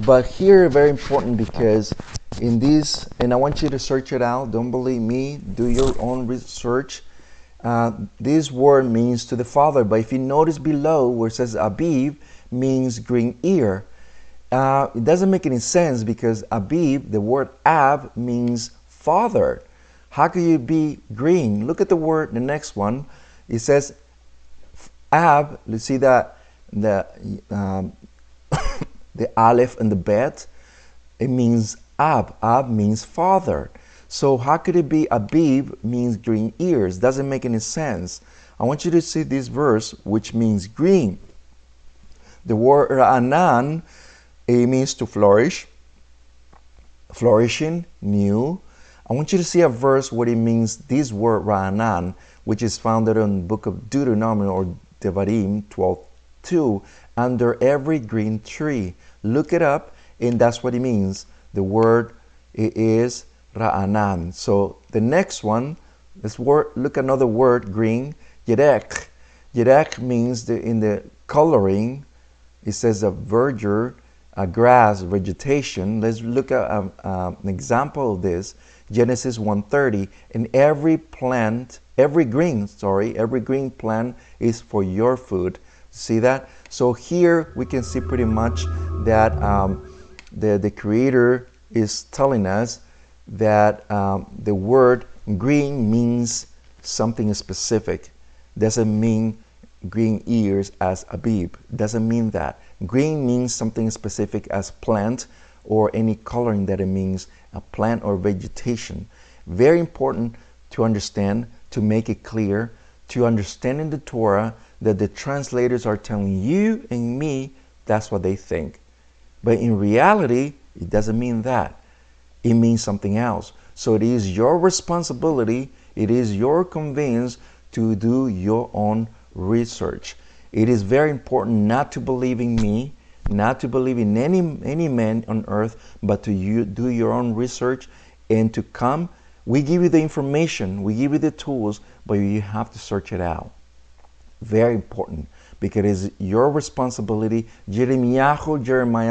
But here, very important, because in this, and I want you to search it out. Don't believe me. Do your own research. This word means to the father. But if you notice below where it says Abib, means green ear. It doesn't make any sense because Abib, the word Ab, means father. How can you be green? Look at the word, the next one. It says Ab. You see that the Aleph and the Bet. It means Ab. Ab means father. So how could it be Abib means green ears? Doesn't make any sense. I want you to see this verse, which means green. The word Ra'anan, it means to flourish, flourishing, new. I want you to see a verse where it means this word Ra'anan, which is founded in the book of Deuteronomy or Devarim 12:2, under every green tree. Look it up, and that's what it means. The word is Ra'anan. So the next one, look another word, green, Yerek. Yerek means in the coloring, it says a verdure, a grass, vegetation. Let's look at an example of this. Genesis 1:30. And every green plant is for your food. See that? So here we can see pretty much that the Creator is telling us that the word green means something specific. Doesn't mean green ears as Abib. Doesn't mean that. Green means something specific as plant, or any coloring that it means a plant or vegetation. Very important to understand, to make it clear, to understand in the Torah that the translators are telling you and me that's what they think. But in reality, it doesn't mean that. It means something else. So it is your responsibility, it is your convenience to do your own research. It is very important not to believe in me, not to believe in any man on earth, but to do your own research and to come. We give you the information, we give you the tools, but you have to search it out. Very important, because it is your responsibility. Jeremiah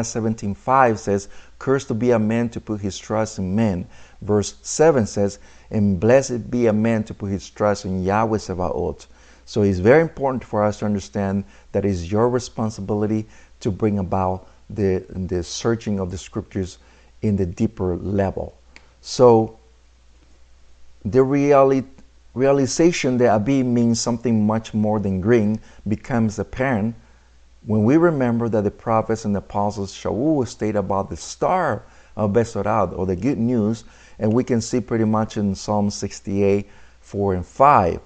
17:5 says, "Cursed to be a man to put his trust in men." verse 7 says, and blessed be a man to put his trust in Yahweh Sebaot. So it's very important for us to understand that it's your responsibility to bring about the searching of the scriptures in the deeper level. So the realization that Abib means something much more than green becomes apparent when we remember that the prophets and the apostles Shaul state about the star of Besorat, or the good news, and we can see pretty much in Psalm 68, 4 and 5.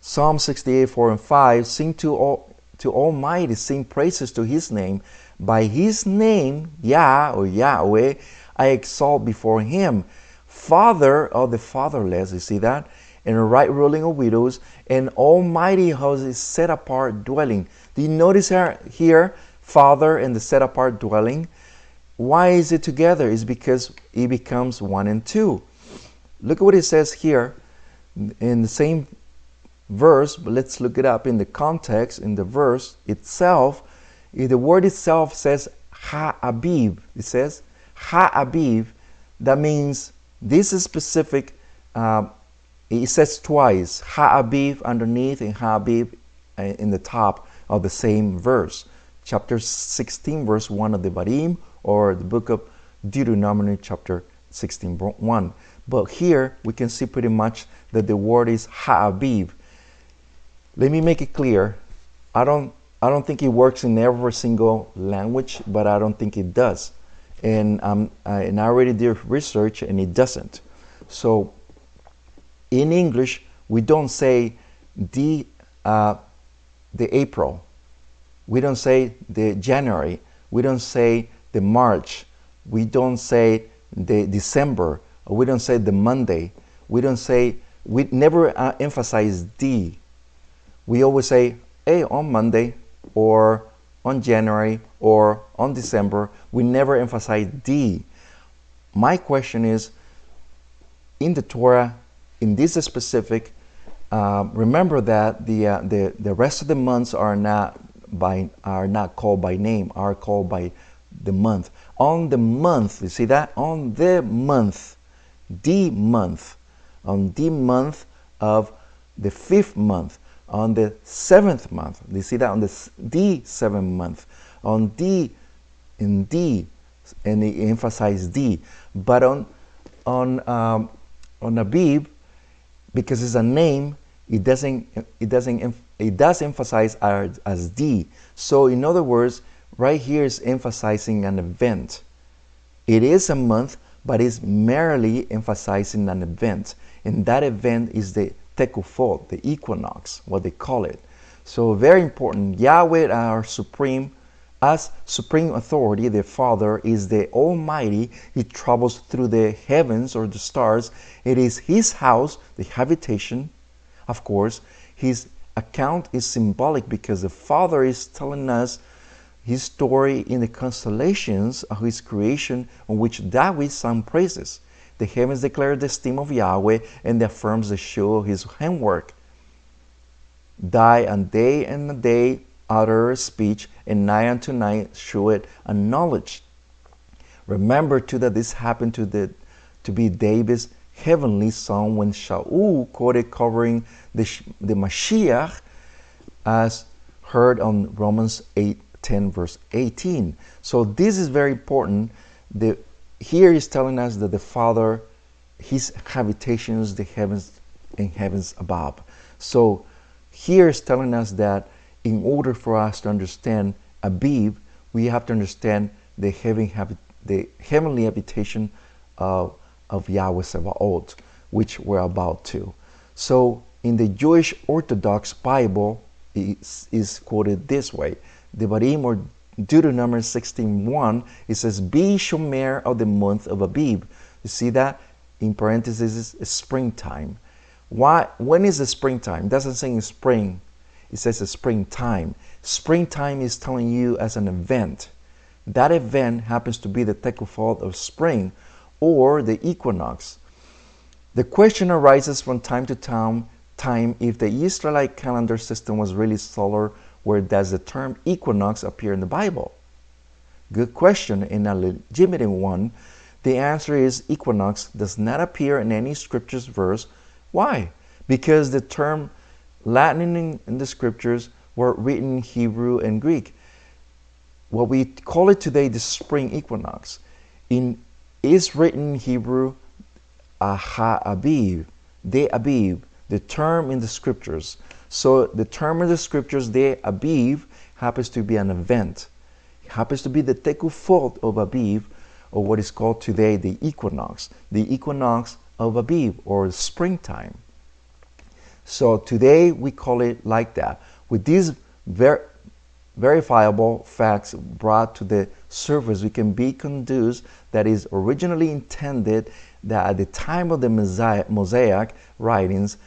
Psalm 68, 4 and 5, sing to Almighty, sing praises to His name. By His name, Yah or Yahweh, I exalt before Him. Father of the fatherless, you see that? And a right ruling of widows, and Almighty has His set apart dwelling. Do you notice here, Father and the set apart dwelling? Why is it together? It's because it becomes one and two. Look at what it says here in the same verse, but let's look it up in the context, in the verse itself. The word itself says Ha-Abib. It says Ha-Abib. That means this is specific. It says twice, Ha-Abib underneath and Ha-Abib in the top of the same verse. Chapter 16, verse 1 of the Barim, or the book of Deuteronomy, chapter 16, 1. But here we can see pretty much that the word is Ha-Abib. Let me make it clear. I don't think it works in every single language, but I don't think it does. And I already did research, and it doesn't. So in English, we don't say the April. We don't say the January. We don't say the March. We don't say the December. Or we don't say the Monday. We never emphasize the. We always say, hey, on Monday, or on January, or on December. We never emphasize the. My question is, in the Torah, in this specific, remember that the rest of the months are not called by name, are called by the month. On the month, you see that? On the month on the month of the 5th month, on the 7th month. You see that? On the 7th month, on the, in the, and they emphasize the. But on Abib, because it's a name, it does emphasize as the. So in other words, right here is emphasizing an event. It is a month, but it's merely emphasizing an event, and that event is the Tekufot, the equinox, what they call it. So very important. Yahweh, our supreme authority, the Father, is the Almighty. He travels through the heavens or the stars. It is His house, the habitation. Of course, His account is symbolic because the Father is telling us His story in the constellations of His creation, on which David sang praises. The heavens declare the esteem of Yahweh, and affirms the show of His handwork. Day and a day utter speech, and night unto night show it a knowledge. Remember too that this happened to be David's heavenly song when Shaul quoted covering the Mashiach, as heard on Romans 8:10 verse 18. So this is very important. Here is telling us that the Father, His habitations, the heavens and heavens above. So here is telling us that in order for us to understand Abib, we have to understand the heavenly habitation of Yahweh Sebaot, which we're about to. So in the Jewish Orthodox Bible, it is quoted this way. The Barim, or Deuteronomy 16:1, it says, be shomer of the month of Abib. You see that? In parentheses, it's springtime. Why? When is the springtime? It doesn't say in spring. It says it's springtime. Springtime is telling you as an event. That event happens to be the Tekufot of spring, or the equinox. The question arises from time to time if the Israelite calendar system was really solar, where does the term equinox appear in the Bible? Good question, and a legitimate one. The answer is equinox does not appear in any scriptures verse. Why? Because the term Latin in the scriptures were written in Hebrew and Greek. What we call it today the spring equinox is written in Hebrew Ha-Abib, De Abib, the term in the scriptures. So the term in the scriptures, De Abib, happens to be an event. It happens to be the tekufot of Abib, or what is called today the equinox of Abib, or springtime. So today we call it like that. With these verifiable facts brought to the surface, we can be convinced that is originally intended that at the time of the Mosaic writings,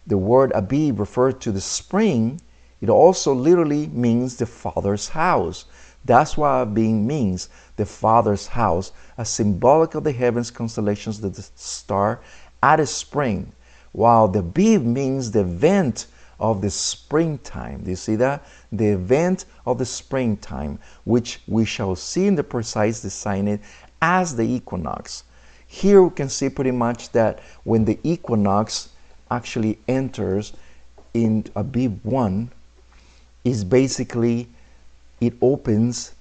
the word Abib referred to the spring. It also literally means the Father's house. That's what Abib means, the Father's house, as symbolic of the heavens constellations, the star at a spring, while the Abib means the event of the springtime. Do you see that? The event of the springtime, which we shall see in the precise designated as the equinox. Here we can see pretty much that when the equinox actually enters in Abib 1, is basically it opens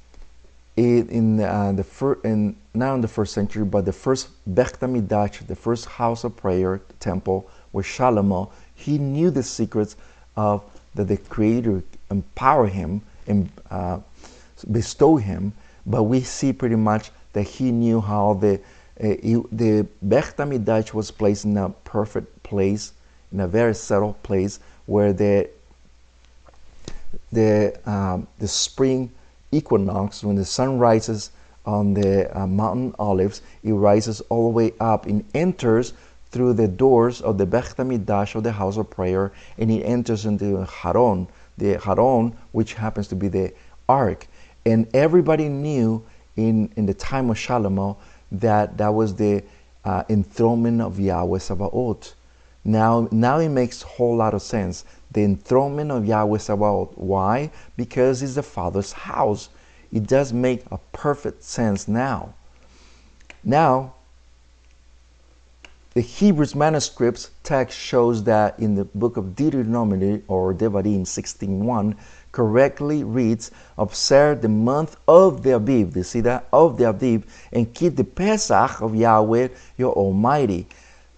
not in the first century, but the first Beit HaMikdash, the first house of prayer temple, where Shalomo, he knew the secrets of that the Creator empower him and bestow him. But we see pretty much that he knew how the Beit HaMikdash was placed in a perfect place, in a very settled place, where the spring equinox, when the sun rises on the mountain Olives, it rises all the way up and enters through the doors of the Beit HaMikdash, of the house of prayer, and it enters into Haron, the Haron, which happens to be the ark. And everybody knew in the time of Shalomo that was the enthronement of Yahweh Sabaoth. Now it makes a whole lot of sense. The enthronement of Yahweh Sabaoth. Why? Because it's the Father's house. It does make a perfect sense now. Now, the Hebrew manuscripts text shows that in the book of Deuteronomy, or Devarim 16:1, correctly reads, observe the month of the Abib. You see that? Of the Abib, and keep the Pesach of Yahweh your Almighty.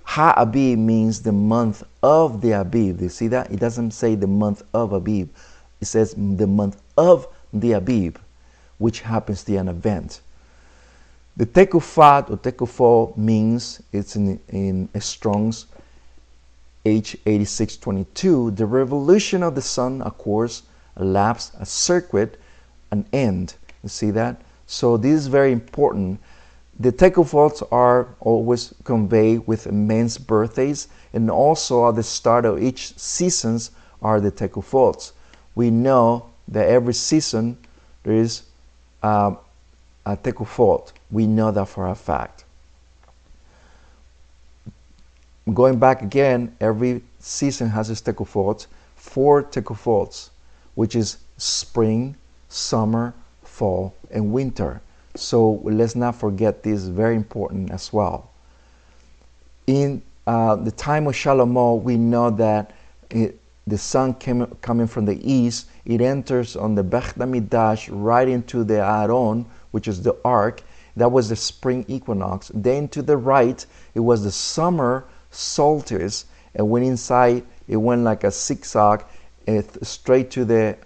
Ha-Abib means the month of the Abib. You see that? It doesn't say the month of Abib. It says the month of the Abib, which happens to be an event. The tekufat or tekufo means, it's in Strong's H8622, the revolution of the sun, a course, a lapse, a circuit, an end. You see that? So this is very important. The tekufots are always conveyed with men's birthdays, and also at the start of each seasons are the tekufots. We know that every season there is a tekufot. We know that for a fact. Going back again, every season has its tekufot, 4 tekufots, which is spring, summer, fall, and winter. So let's not forget this, very important as well. In the time of Shalomo, we know that the sun coming from the east, it enters on the Beit HaMikdash right into the Aron, which is the ark. That was the spring equinox. Then to the right, it was the summer solstice, and went inside, it went like a zigzag straight to the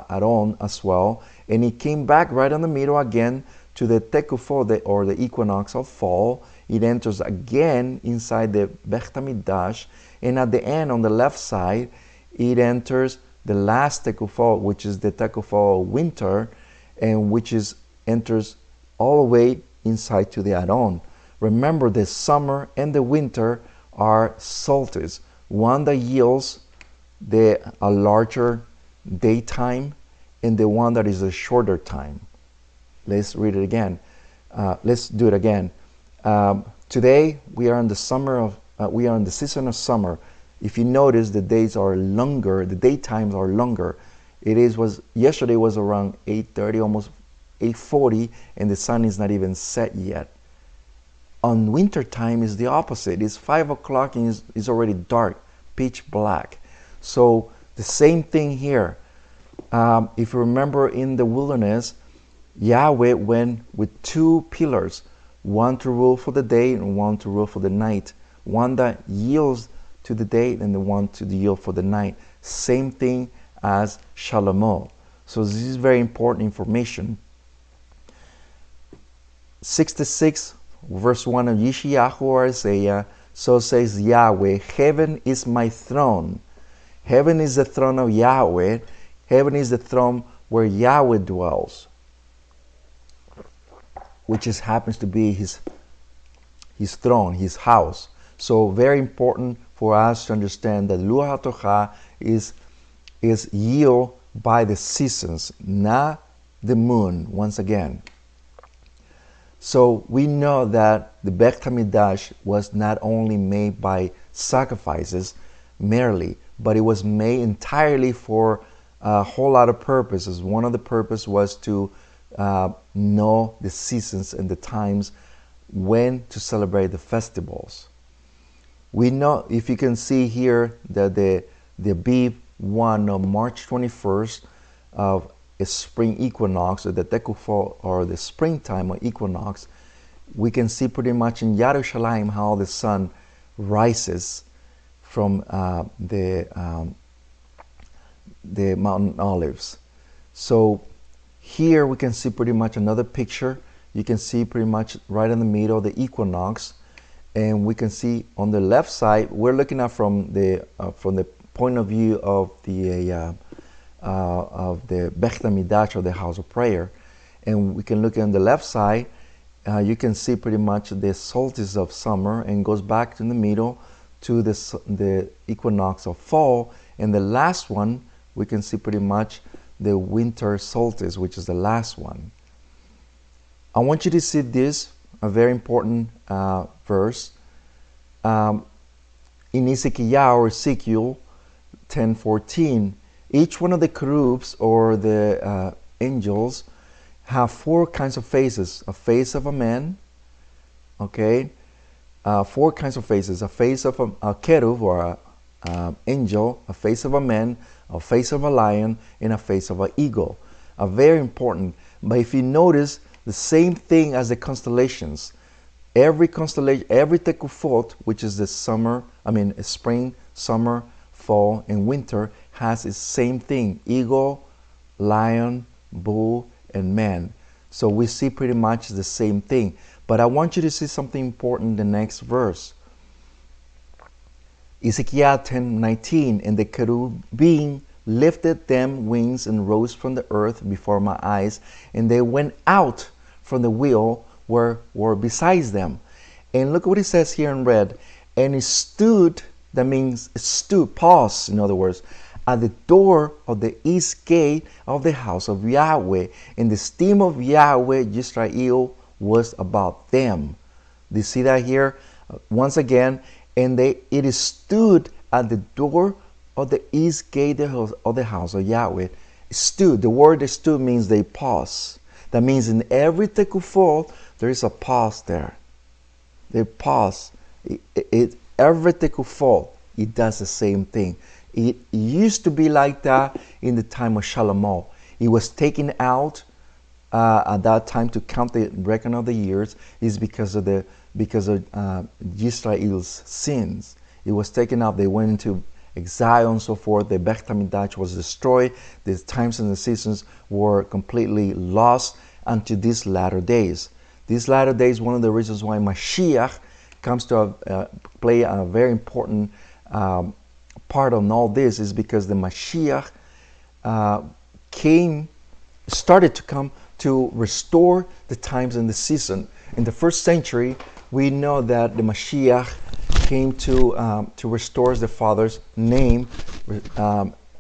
Aron as well. And it came back right in the middle again to the tekufot, or the equinox of fall. It enters again inside the Beit HaMikdash, and at the end, on the left side, it enters the last tekufot, which is the tekufot of winter, and which enters all the way inside to the Aron. Remember, the summer and the winter are solstice. One that yields a larger daytime, and the one that is a shorter time. Let's read it again. Let's do it again. Today we are in the season of summer. If you notice, the days are longer. The daytimes are longer. Yesterday was around 8:30, almost 8:40, and the sun is not even set yet. On winter time is the opposite. It's 5 o'clock and it's already dark, pitch black. So the same thing here. If you remember in the wilderness, Yahweh went with two pillars, one to rule for the day and one to rule for the night. One that yields to the day and the one to yield for the night. Same thing as Shalom. So this is very important information. 66 verse 1 of Yeshayahu or Isaiah, so says Yahweh, heaven is my throne. Heaven is the throne of Yahweh. Heaven is the throne where Yahweh dwells, which happens to be his throne, his house. So very important for us to understand that Ruach HaTorah is yield by the seasons, not the moon, once again. So we know that the Beit HaMikdash was not only made by sacrifices merely, but it was made entirely for a whole lot of purposes. One of the purposes was to know the seasons and the times when to celebrate the festivals. We know, if you can see here, that the Aviv one of March 21st of a spring equinox, or the Tekufot, or the springtime or equinox, we can see pretty much in Yerushalayim how the sun rises from the Mountain Olives. So here we can see pretty much another picture. You can see pretty much right in the middle the equinox, and we can see on the left side, we're looking at from the point of view of the Beit HaMikdash, or the house of prayer, and we can look on the left side. You can see pretty much the solstice of summer, and goes back to the middle to the equinox of fall, and the last one we can see pretty much the winter solstice, which is the last one. I want you to see this, a very important verse in Ezekiel 10:14. Each one of the cherubs, or the angels, have four kinds of faces. A face of a man, okay? Four kinds of faces. A face of a cherub, or a angel, a face of a man, a face of a lion, and a face of an eagle. Very important. But if you notice, the same thing as the constellations. Every constellation, every Tekufot, which is the spring, summer, fall, and winter, has the same thing: eagle, lion, bull, and man. So we see pretty much the same thing. But I want you to see something important in the next verse. Ezekiel 10:19, and the cherubim lifted them wings and rose from the earth before my eyes, and they went out from the wheel were besides them. And look what it says here in red. And it stood, that means it stood, pause, in other words, at the door of the east gate of the house of Yahweh, and the esteem of Yahweh Yisrael was about them. Do you see that here? Once again, and it stood at the door of the east gate of the house of Yahweh. Stood, the word stood means they pause. That means in every tekufot there is a pause there. They pause. Every tekufot, it does the same thing. It used to be like that in the time of Shalom. It was taken out at that time to count the reckon of the years, is because of Israel's sins. It was taken out. They went into exile and so forth. The Beit HaMikdash was destroyed. The times and the seasons were completely lost unto these latter days. These latter days, one of the reasons why Mashiach comes to play a very important part on all this is because the Mashiach started to come to restore the times and the season. In the first century, we know that the Mashiach came to restore the Father's name.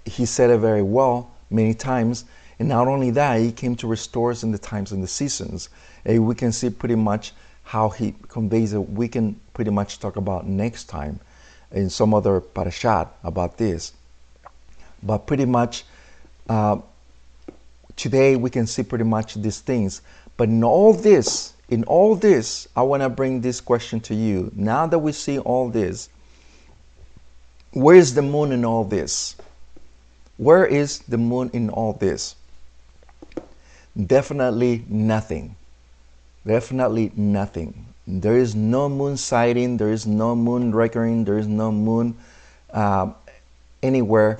He said it very well many times. And not only that, he came to restore us in the times and the seasons. And we can see pretty much how he conveys it. We can pretty much talk about next time in some other Parashat about this. But pretty much today we can see pretty much these things. But in all this, in all this, I want to bring this question to you. Now that we see all this, where is the moon in all this? Where is the moon in all this? Definitely nothing. Definitely nothing. There is no moon sighting, there is no moon reckoning, there is no moon anywhere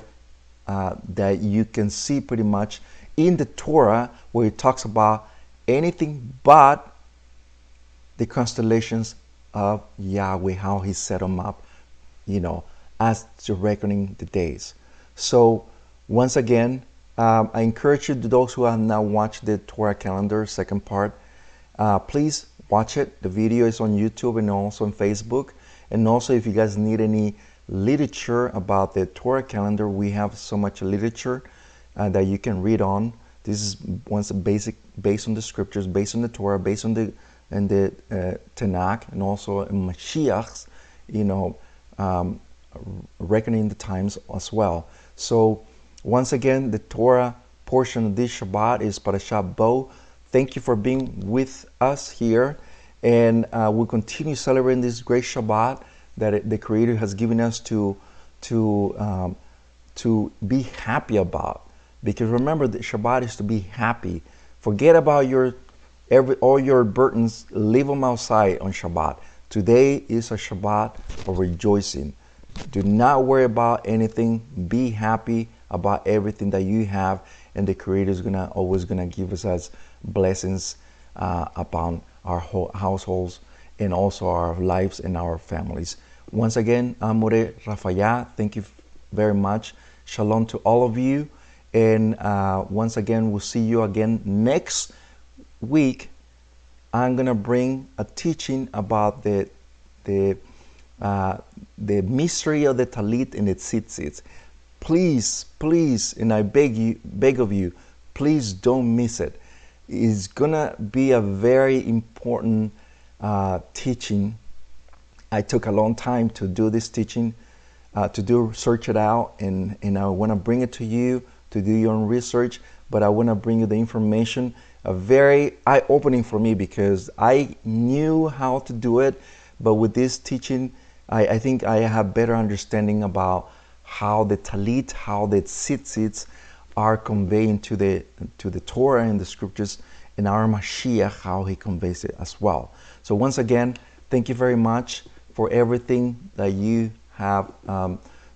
that you can see pretty much in the Torah where it talks about anything but the constellations of Yahweh, how he set them up, as to reckoning the days. So once again, I encourage you, to those who have not watched the Torah calendar second part, please watch it. The video is on YouTube and also on Facebook. And also, if you guys need any literature about the Torah calendar, we have so much literature that you can read on. This is once a basic, based on the scriptures, based on the Torah, based on the Tanakh, and also in Mashiach's, reckoning the times as well. So once again, the Torah portion of this Shabbat is Parashat Bo. Thank you for being with us here, and we'll continue celebrating this great Shabbat that the Creator has given us to be happy about. Because remember, the Shabbat is to be happy. Forget about all your burdens. Leave them outside on Shabbat. Today is a Shabbat of rejoicing. Do not worry about anything. Be happy about everything that you have, and the Creator is always gonna give us blessings upon our households and also our lives and our families. Once again, I'm Moreh Rapha'Yah. Thank you very much. Shalom to all of you, and once again, we'll see you again next week. I'm gonna bring a teaching about the mystery of the talit and the tzitzit. Please, and I beg of you, please don't miss it. It's gonna be a very important teaching. I took a long time to do this teaching, search it out, and I want to bring it to you to do your own research. But I want to bring you the information, a very eye-opening for me, because I knew how to do it, but with this teaching, I think I have better understanding about how the talit, how the tzitzits are conveying to the Torah and the scriptures, and our Mashiach, how he conveys it as well. So once again, thank you very much for everything that you have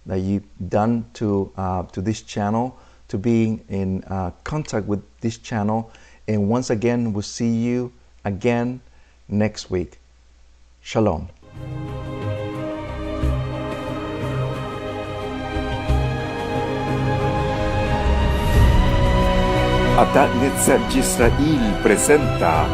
that you've done to this channel, to being in contact with this channel. And once again, we'll see you again next week. Shalom. Adat Israel presenta